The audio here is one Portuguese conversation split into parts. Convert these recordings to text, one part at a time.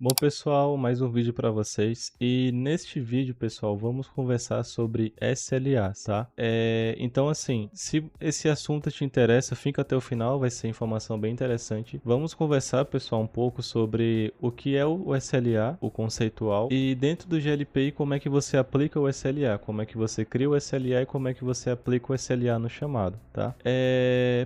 Bom, pessoal, mais um vídeo para vocês. E neste vídeo, pessoal, vamos conversar sobre SLA, tá? Então, assim, se esse assunto te interessa, fica até o final, vai ser informação bem interessante. Vamos conversar, pessoal, um pouco sobre o que é o SLA, o conceitual, e dentro do GLPI, como é que você aplica o SLA, como é que você cria o SLA e como é que você aplica o SLA no chamado, tá?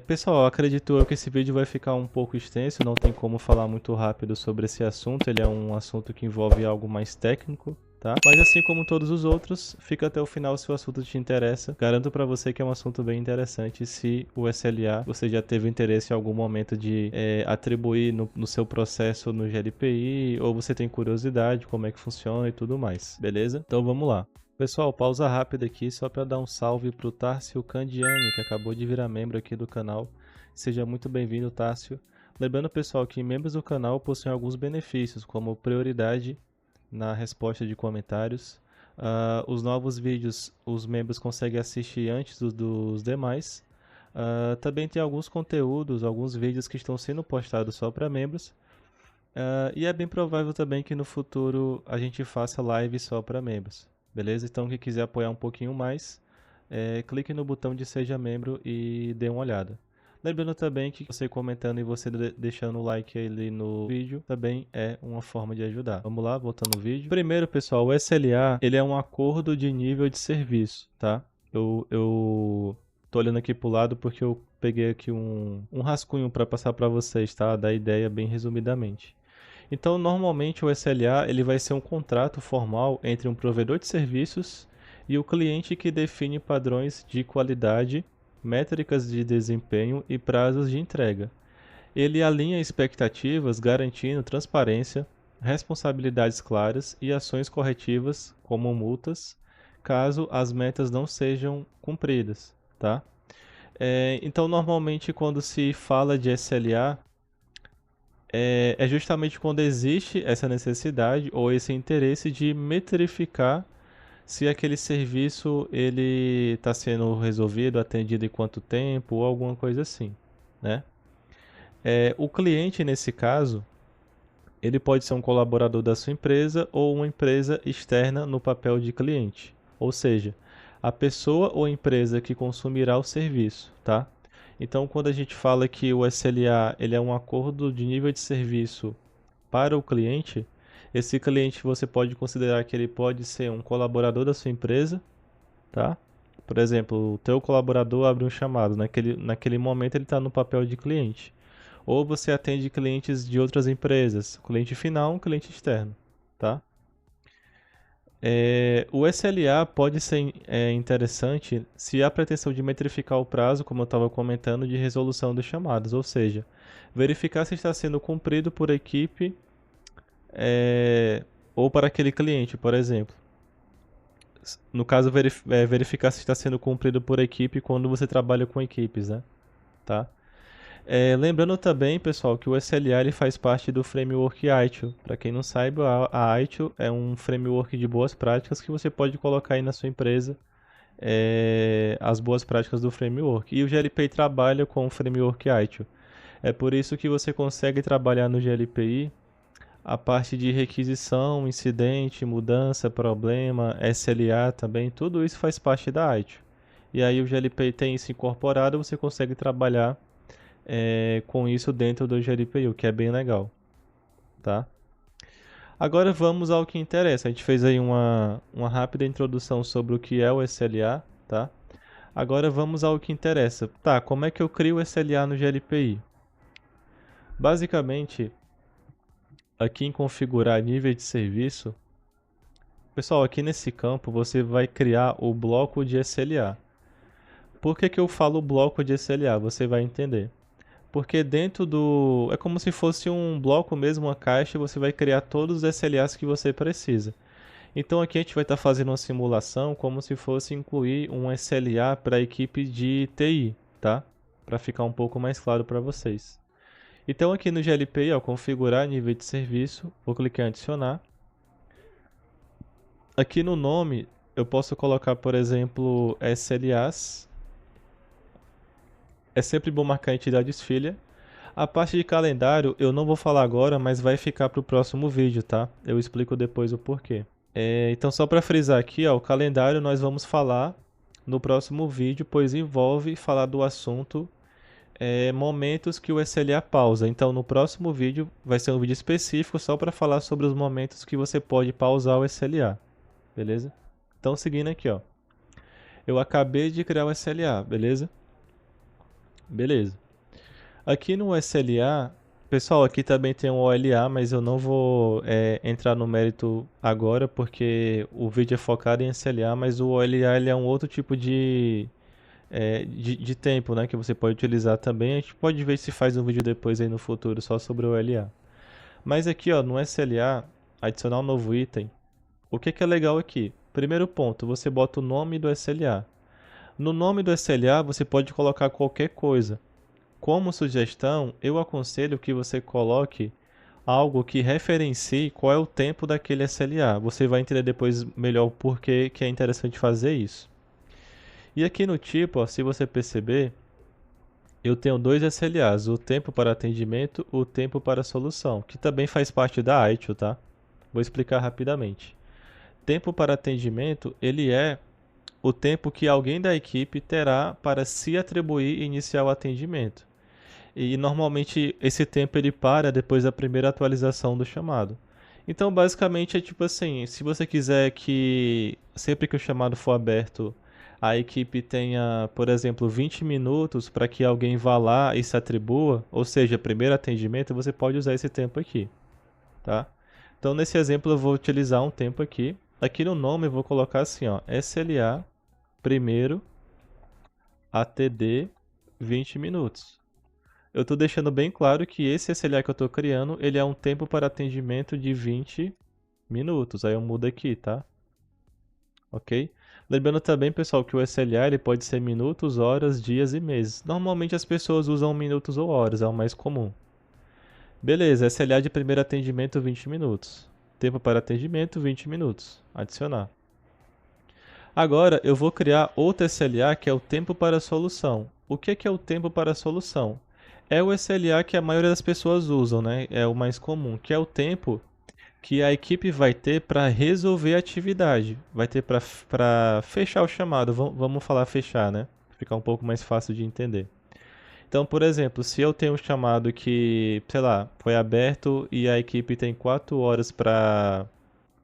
Pessoal, acredito eu que esse vídeo vai ficar um pouco extenso, não tem como falar muito rápido sobre esse assunto, ele é um assunto que envolve algo mais técnico, tá? Mas assim como todos os outros, fica até o final se o assunto te interessa. Garanto para você que é um assunto bem interessante se o SLA você já teve interesse em algum momento de atribuir no seu processo no GLPI, ou você tem curiosidade como é que funciona e tudo mais, beleza? Então vamos lá. Pessoal, pausa rápida aqui só para dar um salve para o Tárcio Candiani, que acabou de virar membro aqui do canal. Seja muito bem-vindo, Tárcio. Lembrando, pessoal, que membros do canal possuem alguns benefícios, como prioridade na resposta de comentários. Os novos vídeos os membros conseguem assistir antes dos demais. Também tem alguns conteúdos, alguns vídeos que estão sendo postados só para membros. E é bem provável também que no futuro a gente faça live só para membros. Beleza? Então, quem quiser apoiar um pouquinho mais, clique no botão de Seja Membro e dê uma olhada. Lembrando também que você comentando e você deixando o like ali no vídeo também é uma forma de ajudar. Vamos lá, voltando no vídeo. Primeiro, pessoal, o SLA ele é um acordo de nível de serviço, tá? Eu tô olhando aqui pro lado porque eu peguei aqui um rascunho para passar para vocês, tá? Da ideia bem resumidamente. Então, normalmente o SLA ele vai ser um contrato formal entre um provedor de serviços e o cliente que define padrões de qualidade, métricas de desempenho e prazos de entrega. Ele alinha expectativas, garantindo transparência, responsabilidades claras e ações corretivas, como multas, caso as metas não sejam cumpridas, tá? Então, normalmente, quando se fala de SLA, é justamente quando existe essa necessidade ou esse interesse de metrificar se aquele serviço ele está sendo resolvido, atendido em quanto tempo ou alguma coisa assim, né? O cliente nesse caso ele pode ser um colaborador da sua empresa ou uma empresa externa no papel de cliente, ou seja, a pessoa ou empresa que consumirá o serviço, tá? Então, quando a gente fala que o SLA ele é um acordo de nível de serviço para o cliente, esse cliente você pode considerar que ele pode ser um colaborador da sua empresa, tá? Por exemplo, o teu colaborador abre um chamado, naquele momento ele está no papel de cliente. Ou você atende clientes de outras empresas, cliente final, um cliente externo, tá? O SLA pode ser interessante se há pretensão de metrificar o prazo, como eu estava comentando, de resolução dos chamados, ou seja, verificar se está sendo cumprido por equipe ou para aquele cliente, por exemplo. No caso, verificar se está sendo cumprido por equipe quando você trabalha com equipes, né? Tá? Lembrando também, pessoal, que o SLA ele faz parte do framework ITIL. Para quem não sabe, a ITIL é um framework de boas práticas que você pode colocar aí na sua empresa, as boas práticas do framework. E o GLPI trabalha com o framework ITIL. É por isso que você consegue trabalhar no GLPI a parte de requisição, incidente, mudança, problema, SLA também, tudo isso faz parte da ITIL. E aí o GLPI tem isso incorporado, você consegue trabalhar com isso dentro do GLPI, o que é bem legal, tá? Agora vamos ao que interessa. A gente fez aí uma rápida introdução sobre o que é o SLA, tá? Agora vamos ao que interessa. Tá, como é que eu crio o SLA no GLPI? Basicamente, aqui em configurar nível de serviço, pessoal, aqui nesse campo você vai criar o bloco de SLA. Por que eu falo bloco de SLA? Você vai entender. Porque dentro do... é como se fosse um bloco mesmo, uma caixa, e você vai criar todos os SLAs que você precisa. Então aqui a gente vai estar fazendo uma simulação como se fosse incluir um SLA para a equipe de TI, tá? Para ficar um pouco mais claro para vocês. Então aqui no GLPI, ao configurar nível de serviço, vou clicar em adicionar. Aqui no nome eu posso colocar, por exemplo, SLAs. É sempre bom marcar entidades filha. A parte de calendário eu não vou falar agora, mas vai ficar para o próximo vídeo, tá? Eu explico depois o porquê. Então, só para frisar aqui, ó, o calendário nós vamos falar no próximo vídeo, pois envolve falar do assunto momentos que o SLA pausa. Então, no próximo vídeo vai ser um vídeo específico só para falar sobre os momentos que você pode pausar o SLA, beleza? Então, seguindo aqui, ó. Eu acabei de criar o SLA, beleza? Beleza. Aqui no SLA, pessoal, aqui também tem um OLA, mas eu não vou entrar no mérito agora, porque o vídeo é focado em SLA, mas o OLA ele é um outro tipo de tempo, né, que você pode utilizar também. A gente pode ver se faz um vídeo depois aí no futuro só sobre o OLA. Mas aqui, ó, no SLA, adicionar um novo item. O que é legal aqui? Primeiro ponto, você bota o nome do SLA. No nome do SLA, você pode colocar qualquer coisa. Como sugestão, eu aconselho que você coloque algo que referencie qual é o tempo daquele SLA. Você vai entender depois melhor o porquê que é interessante fazer isso. E aqui no tipo, ó, se você perceber, eu tenho dois SLAs, o tempo para atendimento, o tempo para solução, que também faz parte da ITIL, tá? Vou explicar rapidamente. Tempo para atendimento, ele é o tempo que alguém da equipe terá para se atribuir e iniciar o atendimento. E normalmente esse tempo ele para depois da primeira atualização do chamado. Então basicamente é tipo assim, se você quiser que sempre que o chamado for aberto, a equipe tenha, por exemplo, 20 minutos para que alguém vá lá e se atribua, ou seja, primeiro atendimento, você pode usar esse tempo aqui, tá? Então nesse exemplo eu vou utilizar um tempo aqui. Aqui no nome eu vou colocar assim, ó, SLA primeiro ATD 20 minutos. Eu estou deixando bem claro que esse SLA que eu estou criando, ele é um tempo para atendimento de 20 minutos. Aí eu mudo aqui, tá? Ok? Lembrando também, pessoal, que o SLA ele pode ser minutos, horas, dias e meses. Normalmente as pessoas usam minutos ou horas, é o mais comum. Beleza, SLA de primeiro atendimento 20 minutos. Tempo para atendimento 20 minutos. Adicionar. Agora eu vou criar outro SLA que é o tempo para solução. O que é o tempo para solução? É o SLA que a maioria das pessoas usam, né? É o mais comum, que é o tempo que a equipe vai ter para resolver a atividade. Vai ter para fechar o chamado. Vamos falar fechar, né? Ficar um pouco mais fácil de entender. Então, por exemplo, se eu tenho um chamado que, sei lá, foi aberto e a equipe tem 4 horas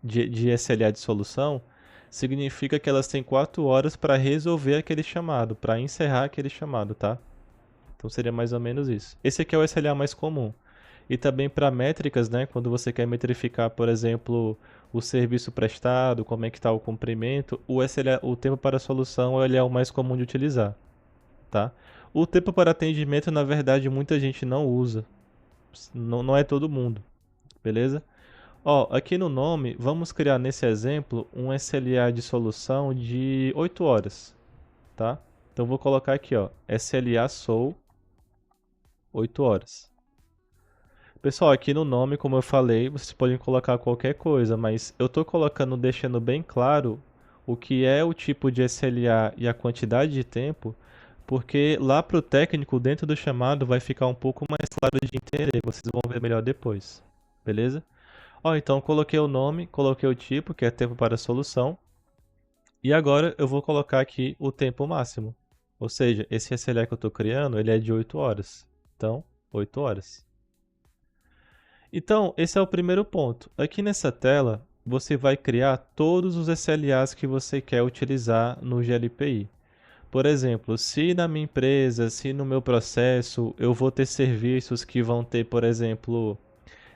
de SLA de solução, significa que elas têm 4 horas para resolver aquele chamado, para encerrar aquele chamado, tá? Então seria mais ou menos isso. Esse aqui é o SLA mais comum. E também para métricas, né? Quando você quer metrificar, por exemplo, o serviço prestado, como é que está o cumprimento, o SLA, o tempo para solução, ele é o mais comum de utilizar, tá? O tempo para atendimento, na verdade, muita gente não usa. Não é todo mundo, beleza? Ó, aqui no nome, vamos criar nesse exemplo um SLA de solução de 8 horas, tá? Então vou colocar aqui, ó, SLA Sol 8 horas. Pessoal, aqui no nome, como eu falei, vocês podem colocar qualquer coisa, mas eu estou colocando, deixando bem claro o que é o tipo de SLA e a quantidade de tempo, porque lá para o técnico, dentro do chamado, vai ficar um pouco mais claro de entender, vocês vão ver melhor depois, beleza? Ó, então coloquei o nome, coloquei o tipo, que é tempo para solução, e agora eu vou colocar aqui o tempo máximo. Ou seja, esse SLA que eu estou criando, ele é de 8 horas. Então, 8 horas. Então, esse é o primeiro ponto. Aqui nessa tela, você vai criar todos os SLAs que você quer utilizar no GLPI. Por exemplo, se na minha empresa, se no meu processo, eu vou ter serviços que vão ter, por exemplo,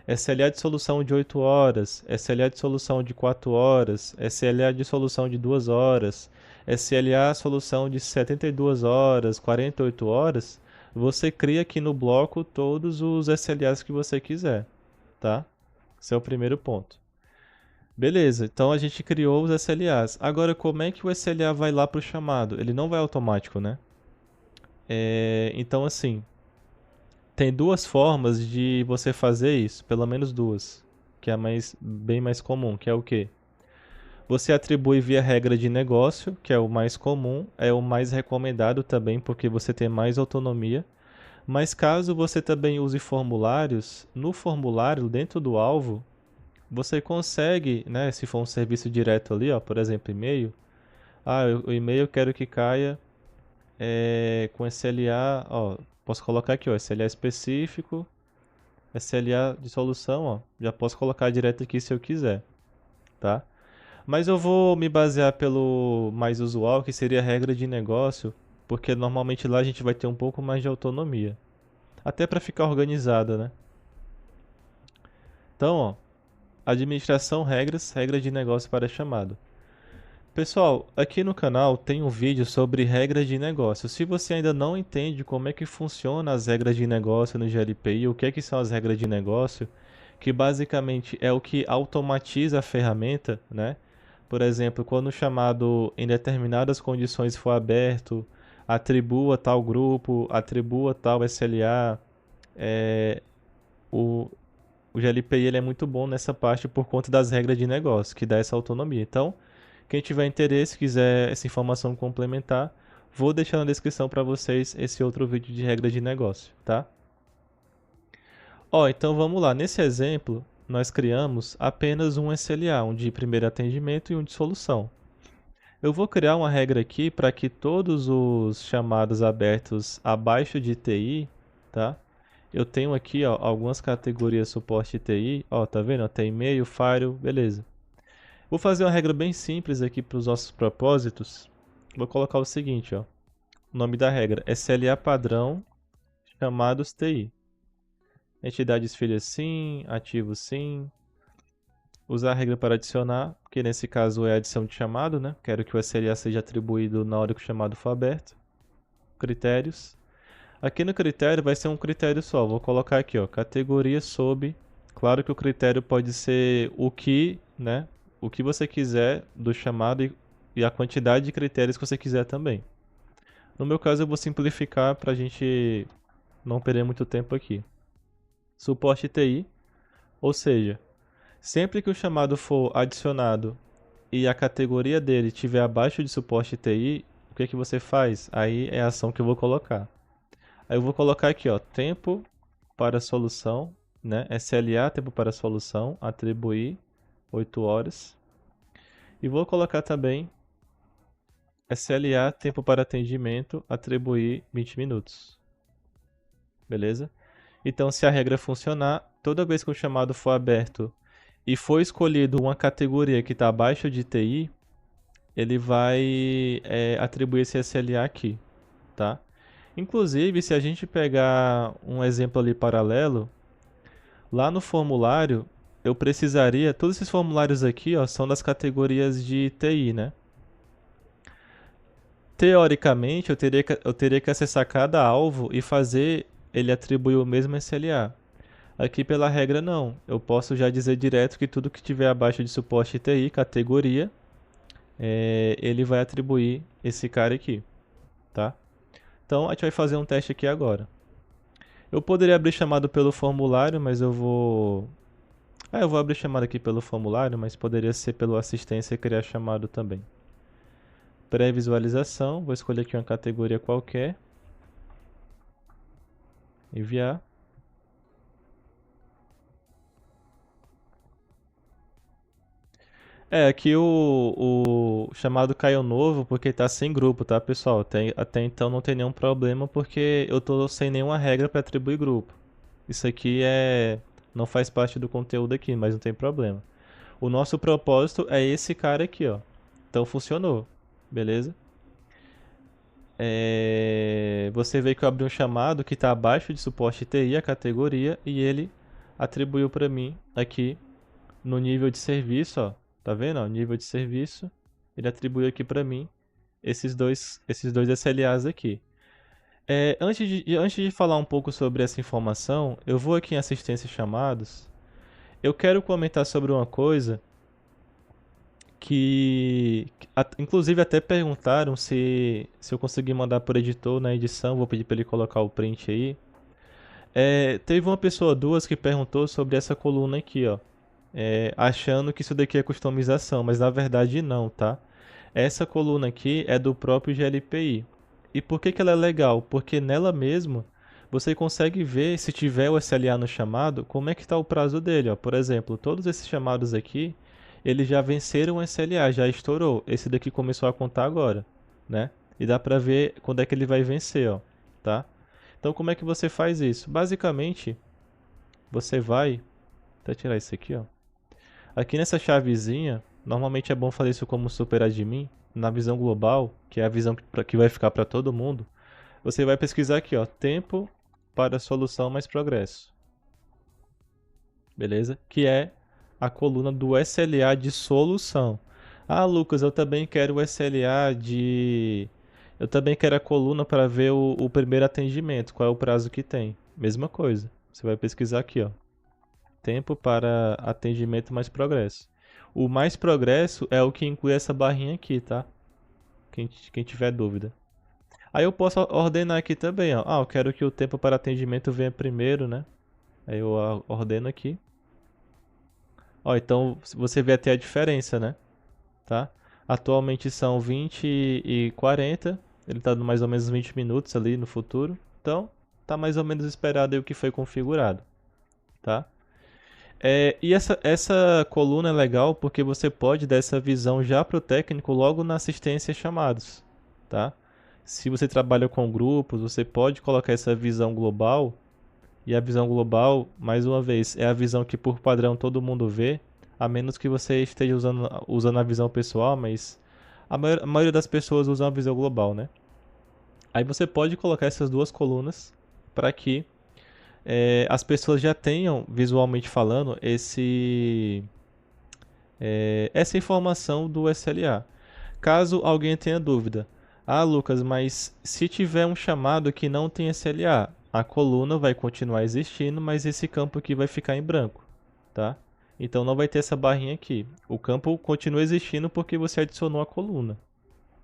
SLA de solução de 8 horas, SLA de solução de 4 horas, SLA de solução de 2 horas, SLA solução de 72 horas, 48 horas, você cria aqui no bloco todos os SLAs que você quiser, tá? Esse é o primeiro ponto. Beleza, então a gente criou os SLAs. Agora, como é que o SLA vai lá para o chamado? Ele não vai automático, né? Então, assim, tem duas formas de você fazer isso, pelo menos duas, que é a bem mais comum, que é o quê? Você atribui via regra de negócio, que é o mais comum, é o mais recomendado também, porque você tem mais autonomia. Mas caso você também use formulários, no formulário, dentro do alvo, você consegue, né, se for um serviço direto ali, ó, por exemplo, e-mail, o e-mail eu quero que caia com SLA, ó, posso colocar aqui, ó, SLA específico, SLA de solução, ó, já posso colocar direto aqui se eu quiser, tá? Mas eu vou me basear pelo mais usual, que seria a regra de negócio, porque normalmente lá a gente vai ter um pouco mais de autonomia, até para ficar organizada, né? Então, ó, administração, regras, regra de negócio para chamado. Pessoal, aqui no canal tem um vídeo sobre regras de negócio. Se você ainda não entende como é que funciona as regras de negócio no GLPI, o que é que são as regras de negócio, que basicamente é o que automatiza a ferramenta, né? Por exemplo, quando o chamado em determinadas condições for aberto, atribua tal grupo, atribua tal SLA, é, o, o GLPI ele é muito bom nessa parte por conta das regras de negócio, que dá essa autonomia. Então, quem tiver interesse, quiser essa informação complementar, vou deixar na descrição para vocês esse outro vídeo de regra de negócio, tá? Ó, então vamos lá. Nesse exemplo, nós criamos apenas um SLA, um de primeiro atendimento e um de solução. Eu vou criar uma regra aqui para que todos os chamados abertos abaixo de TI, tá? Eu tenho aqui, ó, algumas categorias suporte TI, ó, tá vendo? Tem e-mail, Firewall, beleza. Vou fazer uma regra bem simples aqui para os nossos propósitos. Vou colocar o seguinte, ó. O nome da regra, SLA padrão, chamados TI. Entidades filhas sim, ativos sim. Usar a regra para adicionar, que nesse caso é a adição de chamado, né? Quero que o SLA seja atribuído na hora que o chamado for aberto. Critérios. Aqui no critério vai ser um critério só. Vou colocar aqui, ó, categoria sob. Claro que o critério pode ser o que, né? O que você quiser do chamado e a quantidade de critérios que você quiser também. No meu caso eu vou simplificar para a gente não perder muito tempo aqui. Suporte TI, ou seja, sempre que o chamado for adicionado e a categoria dele estiver abaixo de suporte TI, o que que você faz? Aí é a ação que eu vou colocar. Aí eu vou colocar aqui, ó, tempo para solução, né? SLA, tempo para solução, atribuir 8 horas. E vou colocar também SLA, tempo para atendimento, atribuir 20 minutos. Beleza? Então, se a regra funcionar, toda vez que o chamado for aberto e for escolhido uma categoria que está abaixo de TI, ele vai atribuir esse SLA aqui, tá? Inclusive, se a gente pegar um exemplo ali paralelo, lá no formulário, eu precisaria... Todos esses formulários aqui, ó, são das categorias de TI, né? Teoricamente, eu teria que acessar cada alvo e fazer ele atribuir o mesmo SLA. Aqui, pela regra, não. Eu posso já dizer direto que tudo que tiver abaixo de suporte TI, categoria, ele vai atribuir esse cara aqui, tá? Então, a gente vai fazer um teste aqui agora. Eu poderia abrir chamado pelo formulário, mas eu vou... eu vou abrir chamado aqui pelo formulário, mas poderia ser pelo assistência e criar chamado também. Pré-visualização, vou escolher aqui uma categoria qualquer. Enviar. Aqui o chamado caiu novo porque tá sem grupo, tá, pessoal? Até então não tem nenhum problema porque eu tô sem nenhuma regra para atribuir grupo. Isso aqui não faz parte do conteúdo aqui, mas não tem problema. O nosso propósito é esse cara aqui, ó. Então funcionou, beleza? Você vê que eu abri um chamado que está abaixo de suporte TI, a categoria, e ele atribuiu para mim aqui no nível de serviço, ó. Tá vendo? Ó, nível de serviço, ele atribuiu aqui para mim esses dois SLAs aqui. Antes de falar um pouco sobre essa informação, eu vou aqui em assistência e chamados. Eu quero comentar sobre uma coisa inclusive até perguntaram se eu conseguir mandar por editor na edição, vou pedir para ele colocar o print aí. Teve uma pessoa, duas, que perguntou sobre essa coluna aqui, ó. Achando que isso daqui é customização, mas na verdade não, tá? Essa coluna aqui é do próprio GLPI. E por que ela é legal? Porque nela mesmo você consegue ver se tiver o SLA no chamado, como é que está o prazo dele, ó. Por exemplo, todos esses chamados aqui, eles já venceram o SLA, já estourou. Esse daqui começou a contar agora, né? E dá pra ver quando é que ele vai vencer, ó, tá? Então como é que você faz isso? Basicamente, você vai, até tirar isso aqui, ó. Aqui nessa chavezinha, normalmente é bom fazer isso como super admin, na visão global, que é a visão que vai ficar para todo mundo. Você vai pesquisar aqui, ó, tempo para solução mais progresso. Beleza? Que é a coluna do SLA de solução. Ah, Lucas, eu também quero o SLA de... Eu também quero a coluna para ver o primeiro atendimento, qual é o prazo que tem. Mesma coisa. Você vai pesquisar aqui, ó. Tempo para atendimento mais progresso. O mais progresso é o que inclui essa barrinha aqui, tá? Quem tiver dúvida. Aí eu posso ordenar aqui também, ó. Ah, eu quero que o tempo para atendimento venha primeiro, né? Aí eu ordeno aqui. Ó, então você vê até a diferença, né? Tá? Atualmente são 20 e 40. Ele tá mais ou menos 20 minutos ali no futuro. Então, tá mais ou menos esperado aí o que foi configurado, tá? E essa coluna é legal porque você pode dar essa visão já para o técnico logo na assistência chamados, tá? Se você trabalha com grupos, você pode colocar essa visão global, e a visão global, mais uma vez, é a visão que por padrão todo mundo vê, a menos que você esteja usando a visão pessoal, mas a maioria das pessoas usa a visão global, né? Aí você pode colocar essas duas colunas para que as pessoas já tenham, visualmente falando, essa informação do SLA. Caso alguém tenha dúvida, ah, Lucas, mas se tiver um chamado que não tem SLA, a coluna vai continuar existindo, mas esse campo aqui vai ficar em branco, tá? Então não vai ter essa barrinha aqui. O campo continua existindo porque você adicionou a coluna,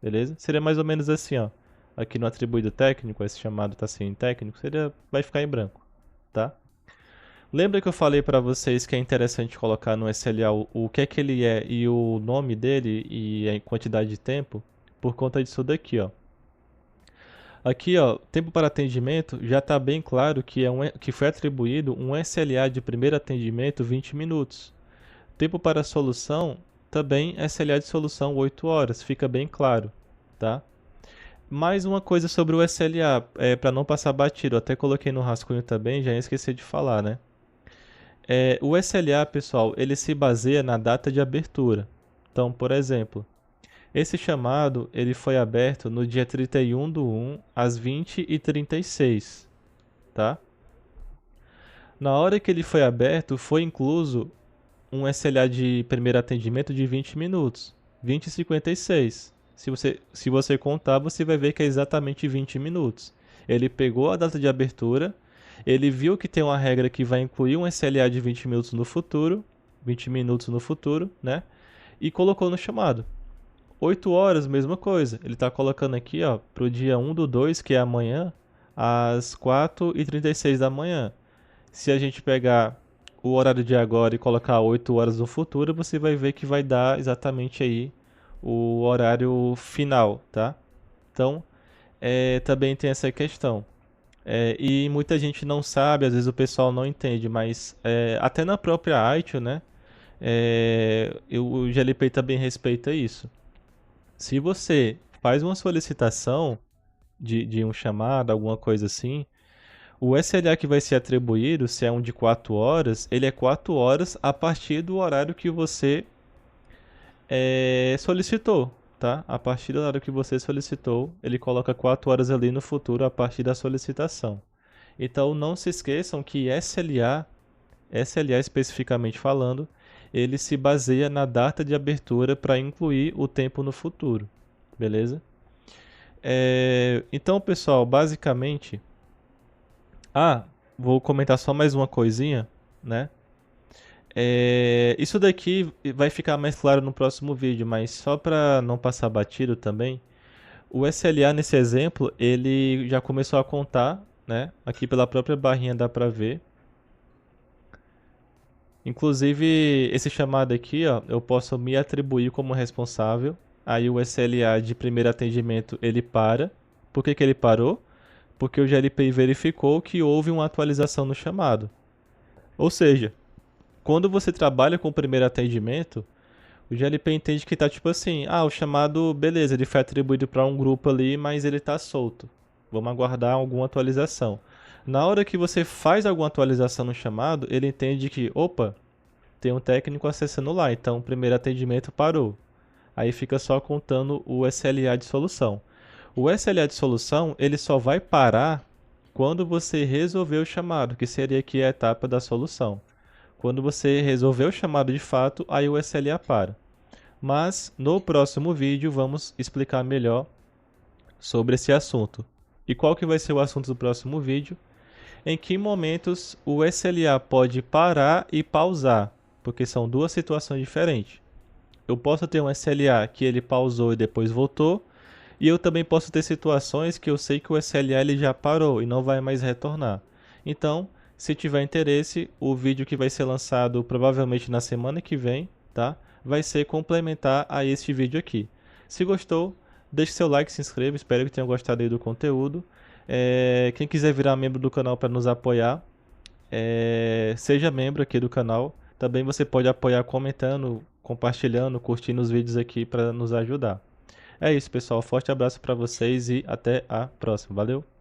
beleza? Seria mais ou menos assim, ó. Aqui no atribuído técnico, esse chamado está sem técnico, vai ficar em branco, tá? Lembra que eu falei para vocês que é interessante colocar no SLA o que é que ele é e o nome dele e a quantidade de tempo? Por conta disso daqui, ó. Aqui, ó, tempo para atendimento já está bem claro que, que foi atribuído um SLA de primeiro atendimento 20 minutos. Tempo para solução, também SLA de solução 8 horas, fica bem claro, tá? Mais uma coisa sobre o SLA, para não passar batido, eu até coloquei no rascunho também, já esqueci de falar, né? O SLA, pessoal, ele se baseia na data de abertura. Então, por exemplo, esse chamado ele foi aberto no dia 31/1 às 20h36, tá? Na hora que ele foi aberto, foi incluso um SLA de primeiro atendimento de 20 minutos, 20h56. Se você contar, você vai ver que é exatamente 20 minutos. Ele pegou a data de abertura, ele viu que tem uma regra que vai incluir um SLA de 20 minutos no futuro, 20 minutos no futuro, né? E colocou no chamado. 8 horas, mesma coisa. Ele está colocando aqui, ó, pro dia 1/2, que é amanhã, às 4h36 da manhã. Se a gente pegar o horário de agora e colocar 8 horas no futuro, você vai ver que vai dar exatamente aí o horário final, tá? Então, também tem essa questão. E muita gente não sabe, às vezes o pessoal não entende, mas até na própria ITIL, né? O GLP também respeita isso. Se você faz uma solicitação de um chamado, alguma coisa assim, o SLA que vai ser atribuído, se é um de 4 horas, ele é 4 horas a partir do horário que você solicitou, tá? A partir do horário que você solicitou, ele coloca 4 horas ali no futuro a partir da solicitação. Então não se esqueçam que SLA especificamente falando, ele se baseia na data de abertura para incluir o tempo no futuro, beleza? Então, pessoal, basicamente... vou comentar só mais uma coisinha, né? Isso daqui vai ficar mais claro no próximo vídeo, mas só para não passar batido também, o SLA nesse exemplo, ele já começou a contar, né? Aqui pela própria barrinha dá para ver. Inclusive, esse chamado aqui, ó, eu posso me atribuir como responsável. Aí o SLA de primeiro atendimento, ele para. Por que que ele parou? porque o GLPI verificou que houve uma atualização no chamado. Ou seja, quando você trabalha com o primeiro atendimento, o GLP entende que tá tipo assim, o chamado, beleza, ele foi atribuído para um grupo ali, mas ele tá solto. Vamos aguardar alguma atualização. Na hora que você faz alguma atualização no chamado, ele entende que, opa, tem um técnico acessando lá, então o primeiro atendimento parou. Aí fica só contando o SLA de solução. O SLA de solução, ele só vai parar quando você resolver o chamado, que seria aqui a etapa da solução. Quando você resolver o chamado de fato, aí o SLA para. Mas no próximo vídeo vamos explicar melhor sobre esse assunto. E qual que vai ser o assunto do próximo vídeo? Em que momentos o SLA pode parar e pausar, porque são duas situações diferentes. Eu posso ter um SLA que ele pausou e depois voltou, e eu também posso ter situações que eu sei que o SLA ele já parou e não vai mais retornar. Então, se tiver interesse, o vídeo que vai ser lançado provavelmente na semana que vem, tá? Vai ser complementar a este vídeo aqui. Se gostou, deixe seu like, se inscreva, espero que tenham gostado aí do conteúdo. Quem quiser virar membro do canal para nos apoiar, seja membro aqui do canal. Também você pode apoiar comentando, compartilhando, curtindo os vídeos aqui para nos ajudar. É isso, pessoal. Forte abraço para vocês e até a próxima. Valeu!